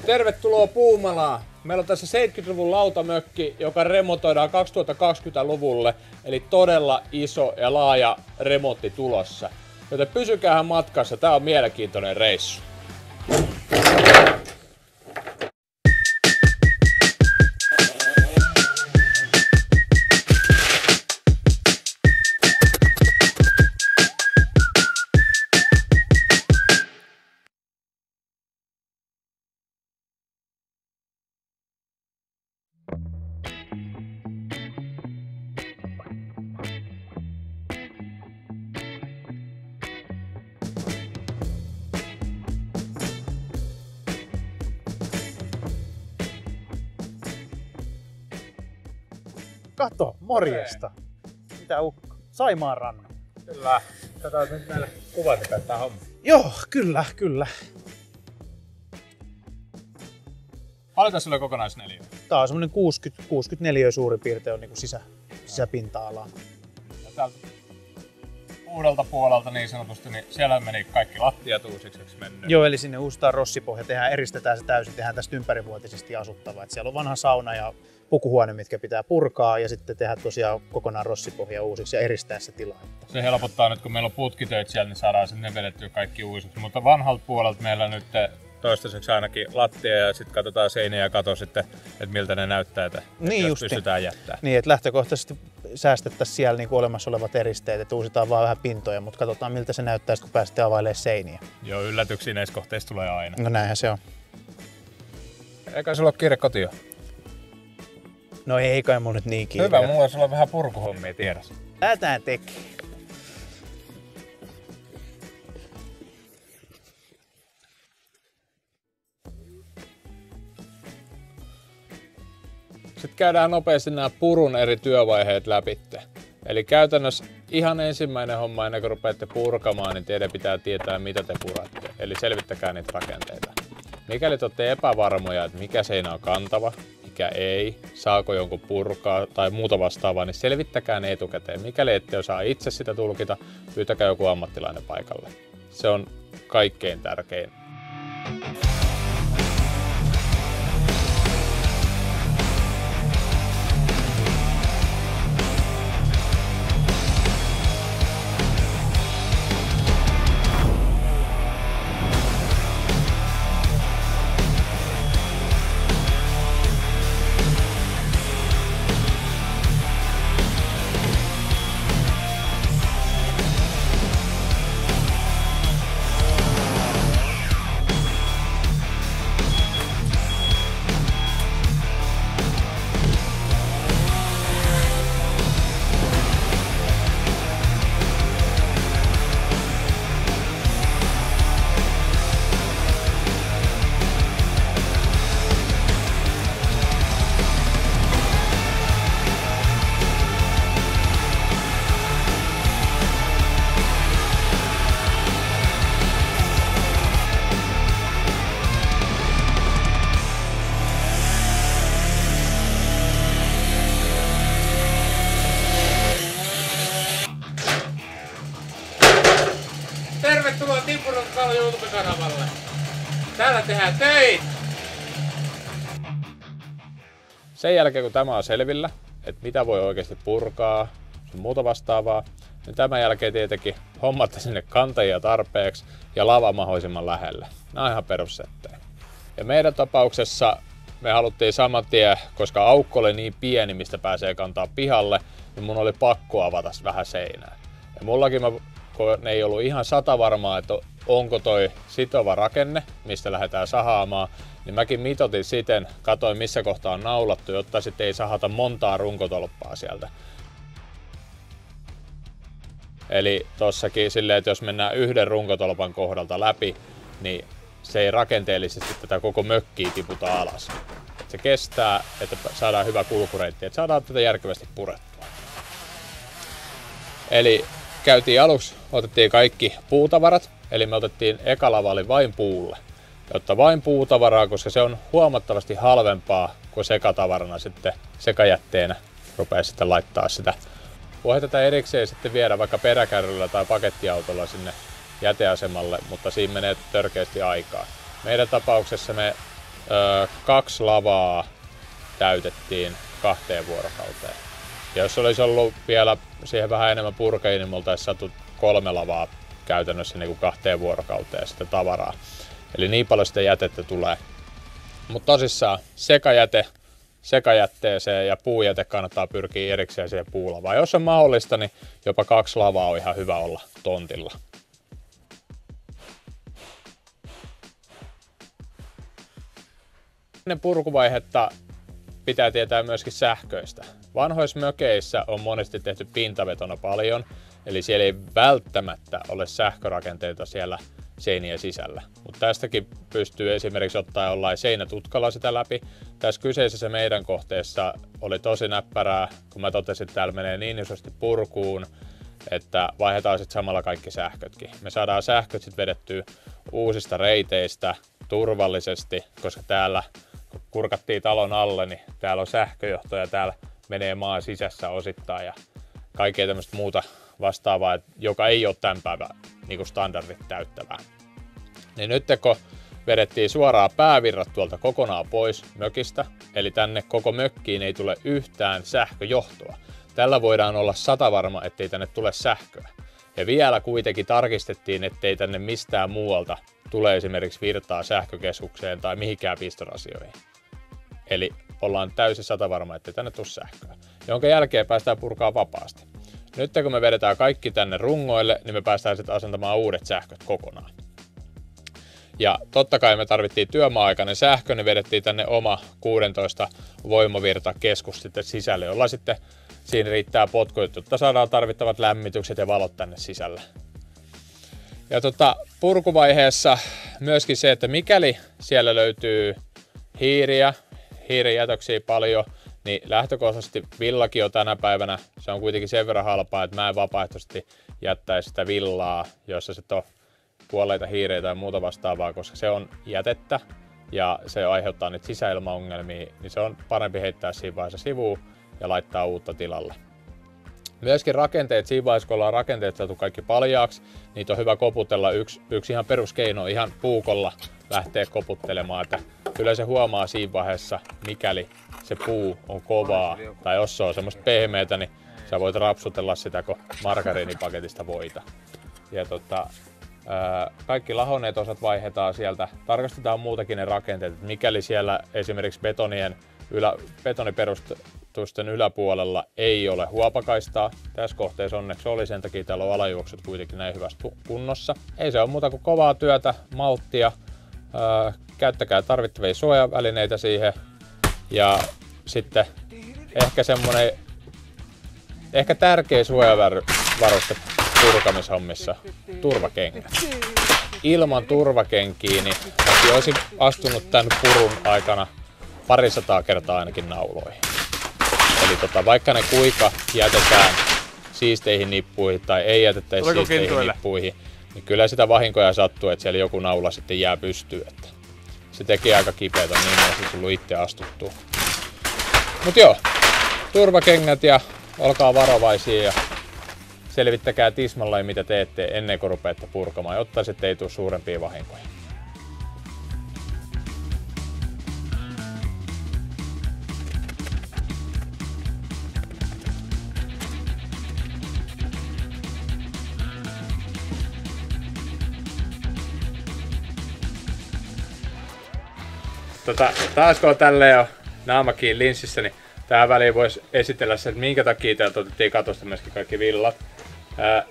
Tervetuloa Puumalaan. Meillä on tässä 70-luvun lautamökki, joka remontoidaan 2020-luvulle, eli todella iso ja laaja remontti tulossa. Joten pysykäähän matkassa, tää on mielenkiintoinen reissu. Kato, morjesta. Mitä ukko? Saimaan rannan. Kyllä. Katsotaan nyt näille kuvat, että tää homma. Joo, kyllä. Paljon sulla kokonaisneliö? Tää on semmonen 64 suurin piirtein on niinku sisäpinta-alaa. Ja täältä uudelta puolelta niin sanotusti, niin siellä meni kaikki lattiat uusiksi mennyt. Joo, eli sinne uusitaan rossipohja, eristetään se täysin, tehdään tästä ympärivuotisesti asuttava. Et siellä on vanha sauna ja pukuhuone, mitkä pitää purkaa ja sitten tehdä tosiaan kokonaan rossipohja uusiksi ja eristää se tila. Se helpottaa nyt, kun meillä on putkitöitä siellä, niin saadaan sinne vedettyä kaikki uusiksi. Mutta vanhalta puolelta meillä nyt toistaiseksi ainakin lattia ja sitten katsotaan seiniä ja kato sitten, että miltä ne näyttää, että niin jos pystytään jättää. Niin, että lähtökohtaisesti säästettäisiin siellä niin kuin olemassa olevat eristeet, että uusitaan vaan vähän pintoja, mutta katsotaan miltä se näyttää, kun pääsette availemaan seiniä. Joo, yllätyksiä näissä kohteissa tulee aina. No näinhän se on. Eikä sulla ole kiire kotiin? No ei kai mun nyt niin kiire. Hyvä, mulla on sulla vähän purkuhommia tiedossa. Lähdetään tekee. Sitten käydään nopeasti nämä purun eri työvaiheet läpi. Eli käytännössä ihan ensimmäinen homma ennen kuin rupeatte purkamaan, niin teidän pitää tietää mitä te puratte. Eli selvittäkää niitä rakenteita. Mikäli te olette epävarmoja, että mikä seinä on kantava, mikä ei, saako jonkun purkaa tai muuta vastaavaa, niin selvittäkää ne etukäteen. Mikäli ette osaa itse sitä tulkita, pyytäkää joku ammattilainen paikalle. Se on kaikkein tärkein. Tervetuloa Timpurokalo YouTube-kanavalle. Täällä tehdään töitä! Sen jälkeen kun tämä on selvillä, että mitä voi oikeasti purkaa, sun muuta vastaavaa, niin tämän jälkeen tietenkin hommatte sinne kantajia tarpeeksi ja lava mahdollisimman lähelle. Nämä on ihan perussettejä. Ja meidän tapauksessa me haluttiin saman tien, koska aukko oli niin pieni, mistä pääsee kantaa pihalle, niin mun oli pakko avata vähän seinää. Ja mullakin kun ne ei ollut ihan satavarmaa, että onko toi sitova rakenne, mistä lähdetään sahaamaan, niin mäkin mitotin siten, katoin missä kohtaa on naulattu, jotta sitten ei sahata montaa runkotolppaa sieltä. Eli tossakin silleen, että jos mennään yhden runkotolpan kohdalta läpi, niin se ei rakenteellisesti tätä koko mökkiä tiputa alas. Se kestää, että saadaan hyvä kulkureitti, että saadaan tätä järkevästi purettua. Eli käytiin aluksi, otettiin kaikki puutavarat, eli me otettiin eka lava vain puulle. Jotta vain puutavaraa, koska se on huomattavasti halvempaa kuin sekatavarana sitten sekajätteenä rupeaa sitten laittaa sitä. Voi tätä erikseen sitten viedä vaikka peräkärryllä tai pakettiautolla sinne jäteasemalle, mutta siinä menee törkeästi aikaa. Meidän tapauksessa me 2 lavaa täytettiin 2 vuorokauteen. Ja jos olisi ollut vielä siihen vähän enemmän purkajia, niin me oltaisiin saatu 3 lavaa käytännössä niin kuin 2 vuorokauteen sitä tavaraa. Eli niin paljon sitä jätettä tulee. Mutta tosissaan sekajätteeseen ja puujäte kannattaa pyrkiä erikseen siihen puulavaan. Jos on mahdollista, niin jopa 2 lavaa on ihan hyvä olla tontilla. Ennen purkuvaihetta pitää tietää myöskin sähköistä. Vanhoissa mökeissä on monesti tehty pintavetona paljon, eli siellä ei välttämättä ole sähkörakenteita siellä seinien sisällä. Mutta tästäkin pystyy esimerkiksi ottaa jollain seinätutkalla sitä läpi. Tässä kyseisessä meidän kohteessa oli tosi näppärää, kun mä totesin, että täällä menee niin isosti purkuun, että vaihdetaan sitten samalla kaikki sähkötkin. Me saadaan sähköt sitten vedettyä uusista reiteistä turvallisesti, koska täällä kun kurkattiin talon alle, niin täällä on sähköjohto ja täällä menee maan sisässä osittain ja kaikkea tämmöistä muuta vastaavaa, joka ei ole tämän päivän niin standardit täyttävää. Niin nyt kun vedettiin suoraan päävirrat tuolta kokonaan pois mökistä, eli tänne koko mökkiin ei tule yhtään sähköjohtoa. Tällä voidaan olla 100% varma, ettei tänne tule sähköä. Ja vielä kuitenkin tarkistettiin, ettei tänne mistään muualta tule esimerkiksi virtaa sähkökeskukseen tai mihinkään pistorasioihin. Eli ollaan täysin 100% varma, ettei tänne tule sähköä. Jonka jälkeen päästään purkaa vapaasti. Nyt kun me vedetään kaikki tänne rungoille, niin me päästään sitten asentamaan uudet sähköt kokonaan. Ja totta kai me tarvittiin työmaa-aikainen sähkö, niin vedettiin tänne oma 16 voimavirta keskus sitten sisälle, jolla sitten siinä riittää potkujuttu, että saadaan tarvittavat lämmitykset ja valot tänne sisälle. Ja purkuvaiheessa myöskin se, että mikäli siellä löytyy hiirijätöksiä paljon, niin lähtökohtaisesti villakin on tänä päivänä, se on kuitenkin sen verran halpaa, että mä en vapaaehtoisesti jättäisi sitä villaa, jossa se on kuolleita hiirejä tai muuta vastaavaa, koska se on jätettä ja se aiheuttaa niitä sisäilmaongelmia, niin se on parempi heittää siinä vaiheessa sivuun ja laittaa uutta tilalle. Myöskin rakenteet, siinä vaiheessa kun ollaan rakenteet saatu kaikki paljaaksi, niitä on hyvä koputella. Yksi ihan peruskeino ihan puukolla lähtee koputtelemaan, että kyllä se huomaa siinä vaiheessa, mikäli se puu on kovaa tai jos se on semmoista pehmeätä, niin sä voit rapsutella sitä kuin margariinipaketista voita. Ja kaikki lahonneet osat vaihdetaan sieltä. Tarkastetaan muutakin ne rakenteet, että mikäli siellä esimerkiksi betoniperustusten yläpuolella ei ole huopakaistaa. Tässä kohteessa onneksi oli, sen takia täällä on alajuoksut kuitenkin näin hyvässä kunnossa. Ei se ole muuta kuin kovaa työtä, malttia. Käyttäkää tarvittavia suojavälineitä siihen. Ja sitten ehkä tärkeä suojavaruste purkamishommissa, turvakengät. Ilman turvakenkiä niin olisin astunut tämän purun aikana 200 kertaa ainakin nauloihin. Eli vaikka ne kuinka jätetään siisteihin nippuihin tai ei jätettäisi siisteihin nippuihin, niin kyllä sitä vahinkoja sattuu, että siellä joku naula sitten jää pystyyn. Että se tekee aika kipeätä, niin olisi tullut itse astuttua. Mut joo, turvakengät ja olkaa varovaisia ja selvittäkää tismalleen mitä teette ennen kuin rupeatte purkamaan, jotta sitten ei tule suurempia vahinkoja. Taas kun on tälleen jo naamakin linssissä, niin tähän väliin voisi esitellä se, että minkä takia täältä otettiin katosta myöskin kaikki villat.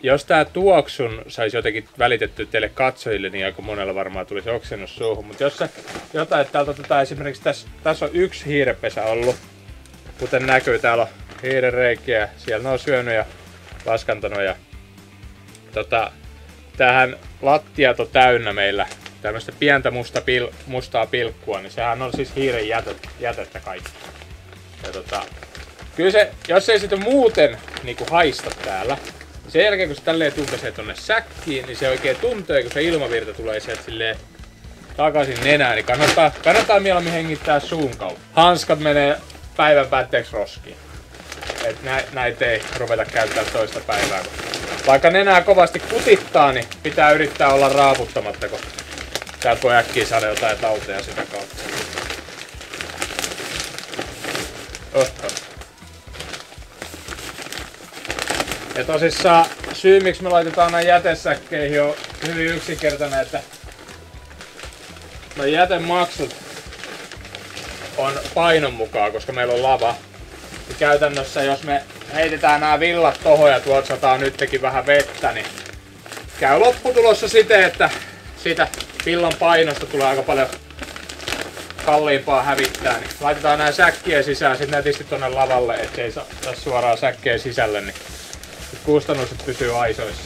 Jos tää tuoksun saisi jotenkin välitettyä teille katsojille, niin aika monella varmaan tulisi oksennus suuhun. Mutta jos se jotain, että täältä otetaan esimerkiksi tässä on yksi hiirepesä ollut. Kuten näkyy, täällä on hiirenreikiä, siellä ne on syönyt ja laskantanut. Ja tähän lattiat on täynnä meillä tämmöistä pientä mustaa pilkkua, niin sehän on siis hiiren jätettä kaikki. Ja kyllä se, jos ei sitä muuten niin haista täällä, niin sen jälkeen kun se tälleen tunkasee tonne säkkiin, niin se oikein tuntee, kun se ilmavirta tulee sieltä silleen takaisin nenään, niin kannattaa mieluummin hengittää suun kautta. Hanskat menee päivän päätteeksi roskiin. Et näitä ei ruveta käyttää toista päivää. Vaikka nenää kovasti kutittaa, niin pitää yrittää olla raaputtamatta, kun täältä voi äkkiä saada jotain tauteja sitä kautta. Ja tosissaan syy miksi me laitetaan nämä jätesäkkeihin on hyvin yksinkertainen, että no jätemaksut on painon mukaan, koska meillä on lava. Ja käytännössä jos me heitetään nämä villat tohon ja tuolta sataa nytkin vähän vettä, niin käy lopputulossa siten, että siitä villan painosta tulee aika paljon kalliimpaa hävittää. Niin laitetaan nämä säkkien sisään sit nätisti tonne lavalle, ettei saa suoraan säkkeen sisälle, niin kustannukset pysyy aisoissa.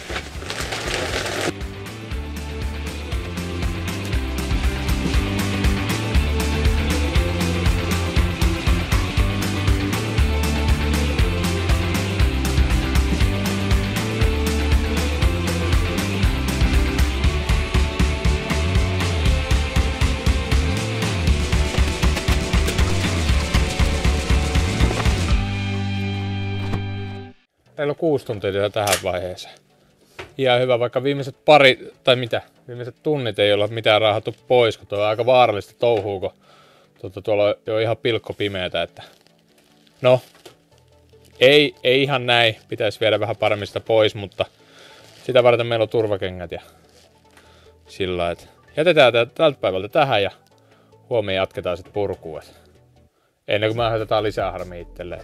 Meillä on 6 tuntia tähän vaiheeseen. Ihan hyvä, vaikka viimeiset viimeiset tunnit ei olla mitään raahattu pois, kun tuo on aika vaarallista touhua, kun tuolla on jo ihan pilkko pimeätä, että no, ei ihan näin, pitäisi viedä vähän paremmin sitä pois, mutta sitä varten meillä on turvakengät ja sillä, että jätetään tältä päivältä tähän ja huomenna jatketaan sitten purkuun. Ennen kuin me aiheutetaan lisää harmia itselle.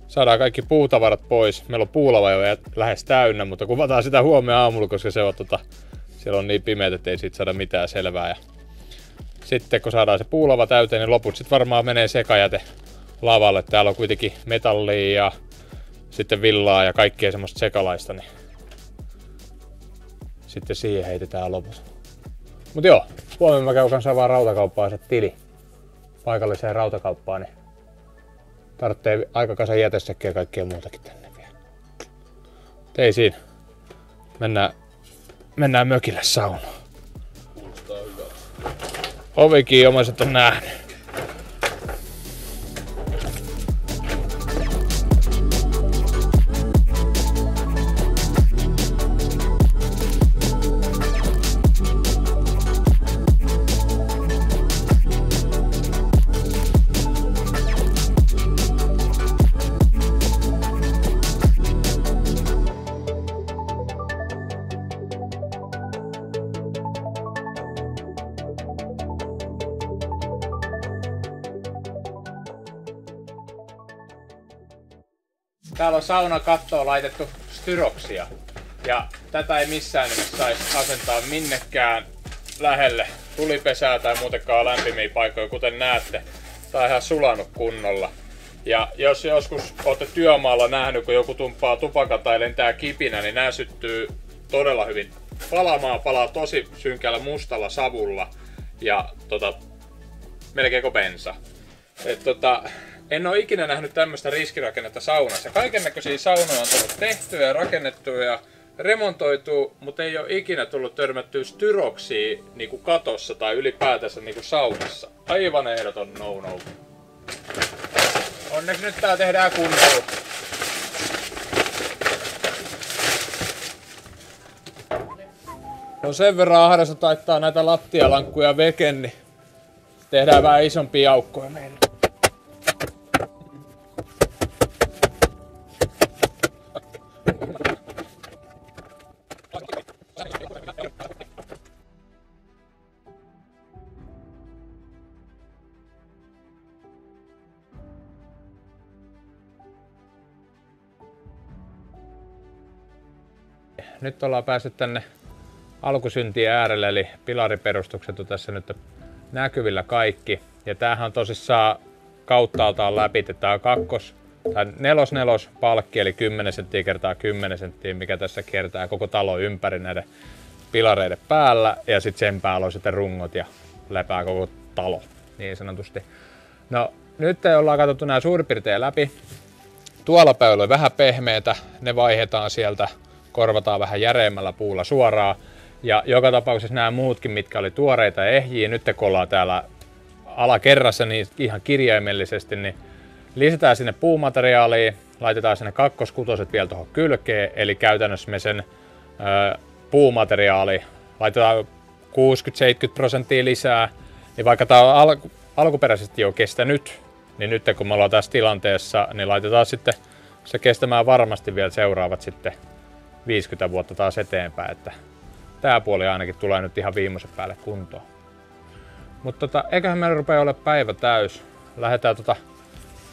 Saadaan kaikki puutavarat pois. Meillä on puulava jo lähes täynnä, mutta kuvataan sitä huomenna aamulla, koska se on, siellä on niin pimeät, ettei siitä saada mitään selvää. Ja sitten kun saadaan se puulava täyteen, niin loput sitten varmaan menee sekajäte lavalle. Täällä on kuitenkin metallia ja sitten villaa ja kaikkea semmoista sekalaista, niin sitten siihen heitetään loput. Mut joo, huomenna mä käyn kanssa vaan rautakauppaan se tili paikalliseen rautakauppaan, niin tarvitsee aika kasan jätesäkkiä ja kaikkea muutakin tänne vielä. Ei siinä. Mennään mökille saunaan. Kuulostaa hyvältä. Ovikin omaiset on nähnyt. Täällä on saunan kattoon laitettu styroksia. Ja tätä ei missään nimessä saisi asentaa minnekään lähelle tulipesää tai muutenkaan lämpimiä paikkoja, kuten näette. Tää on ihan sulanut kunnolla. Ja jos joskus olette työmaalla nähnyt, kun joku tumpaa tupakan tai lentää kipinä, niin nämä syttyy todella hyvin palamaan. Palaa tosi synkällä mustalla savulla ja melkein kuin bensa. En ole ikinä nähnyt tämmöistä riskirakennetta saunassa. Kaikennäköisiä saunoja on tullut tehtyä ja rakennettua ja remontoitua, mutta ei ole ikinä tullut törmättyä styroksia niinku katossa tai ylipäätänsä niinku saunassa. Aivan ehdoton no-no. Onneksi nyt tää tehdään kunnolla. No sen verran ahdasta taittaa näitä lattialankkuja veken, niin tehdään vähän isompia aukkoja meille. Nyt ollaan päässyt tänne alkusyntien äärelle, eli pilariperustukset on tässä nyt näkyvillä kaikki. Ja tämähän on tosissaan kauttaaltaan läpi, tää on nelos palkki, eli 10 senttiä kertaa 10 senttiä, mikä tässä kiertää koko talo ympäri näiden pilareiden päällä. Ja sitten sen päällä on sitten rungot ja lepää koko talo, niin sanotusti. No nyt ollaan katsottu nämä suurin piirtein läpi. Tuolla päivällä on vähän pehmeitä, ne vaihdetaan sieltä. Korvataan vähän järeemmällä puulla suoraan. Ja joka tapauksessa nämä muutkin, mitkä oli tuoreita ja ehjiä, nyt kun ollaan täällä alakerrassa niin ihan kirjaimellisesti, niin lisätään sinne puumateriaalia, laitetaan sinne kakkoskutoset vielä tuohon kylkeen, eli käytännössä me sen puumateriaali laitetaan 60-70% lisää, niin vaikka tämä on alkuperäisesti jo kestänyt Niin nyt kun me ollaan tässä tilanteessa, niin laitetaan sitten se kestämään varmasti vielä seuraavat sitten 50 vuotta taas eteenpäin. Että tää puoli ainakin tulee nyt ihan viimeisen päälle kuntoon. Mutta eiköhän meillä rupea ole päivä täys. Lähdetään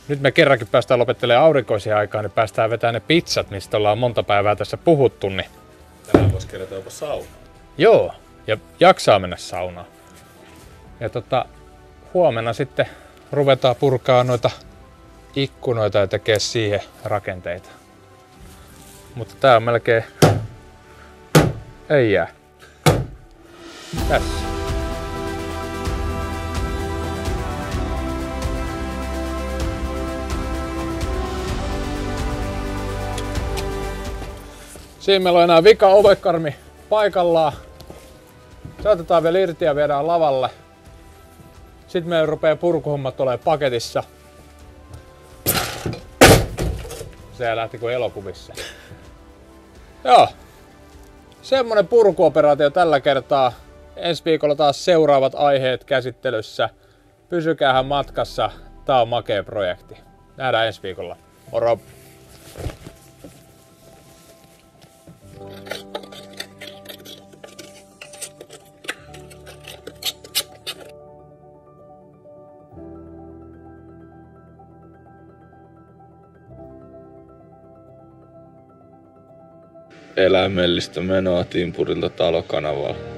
nyt me kerrankin päästään lopettelemaan aurinkoisia aikaa, niin päästään vetämään ne pizzat, mistä ollaan monta päivää tässä puhuttu. Niin... Tänään vois kerätä jopa saunaan. Joo, ja jaksaa mennä saunaan. Ja huomenna sitten ruvetaan purkaa noita ikkunoita ja tekee siihen rakenteita. Mutta tää on melkein... Ei jää. Tässä. Siinä meillä on enää vika ovekarmi paikallaan. Se otetaan vielä irti ja viedään lavalle. Sitten meillä rupeaa purkuhommat olemaan paketissa. Se lähti kuin elokuvissa. Joo. Semmonen purkuoperaatio tällä kertaa. Ensi viikolla taas seuraavat aiheet käsittelyssä. Pysykäähän matkassa. Tää on makea projekti. Nähdään ensi viikolla. Moro! Eläimellistä menoa Timpurilta Talokanavalla.